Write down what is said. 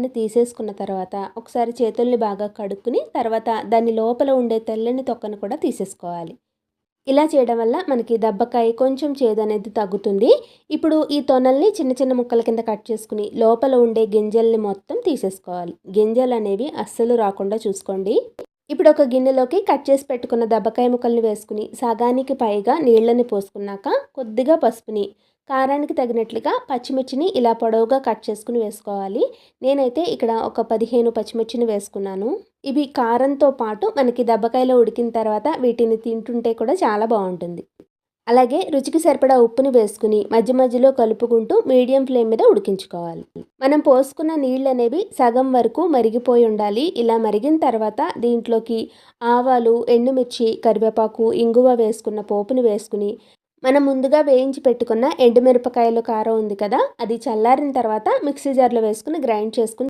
తొక్కని తీసేసుకున్న తర్వాత ఒకసారి చేతుల్ని బాగా కడుక్కుని తర్వాత దాని లోపల ఉండే తెల్లని తొక్కను కూడా తీసేసుకోవాలి. ఇలా చేయడం వల్ల మనకి దబ్బకాయ కొంచెం చేదనేది తగ్గుతుంది. ఇప్పుడు ఈ తొనల్ని చిన్న చిన్న ముక్కల కింద కట్ చేసుకుని లోపల ఉండే గింజల్ని మొత్తం తీసేసుకోవాలి. గింజలనేవి అస్సలు రాకుండా చూసుకోండి. ఇప్పుడు ఒక గిన్నెలోకి కట్ చేసి పెట్టుకున్న దబ్బకాయ ముక్కల్ని వేసుకుని సగానికి పైగా నీళ్ళని పోసుకున్నాక కొద్దిగా పసుపుని, కారానికి తగినట్లుగా పచ్చిమిర్చిని ఇలా పొడవుగా కట్ చేసుకుని వేసుకోవాలి. నేనైతే ఇక్కడ ఒక 15 పచ్చిమిర్చిని వేసుకున్నాను. ఇవి కారంతో పాటు మనకి దబ్బకాయలో ఉడికిన తర్వాత వీటిని తింటుంటే కూడా చాలా బాగుంటుంది. అలాగే రుచికి సరిపడా ఉప్పుని వేసుకుని మధ్య మధ్యలో కలుపుకుంటూ మీడియం ఫ్లేమ్ మీద ఉడికించుకోవాలి. మనం పోసుకున్న నీళ్ళు అనేవి సగం వరకు మరిగిపోయి ఉండాలి. ఇలా మరిగిన తర్వాత దీంట్లోకి ఆవాలు, ఎండుమిర్చి, కరివేపాకు, ఇంగువ వేసుకున్న పోపుని వేసుకుని మనం ముందుగా వేయించి పెట్టుకున్న ఎండుమిరపకాయలు కారం ఉంది కదా, అది చల్లారిన తర్వాత మిక్సీ జార్లో వేసుకుని గ్రైండ్ చేసుకుని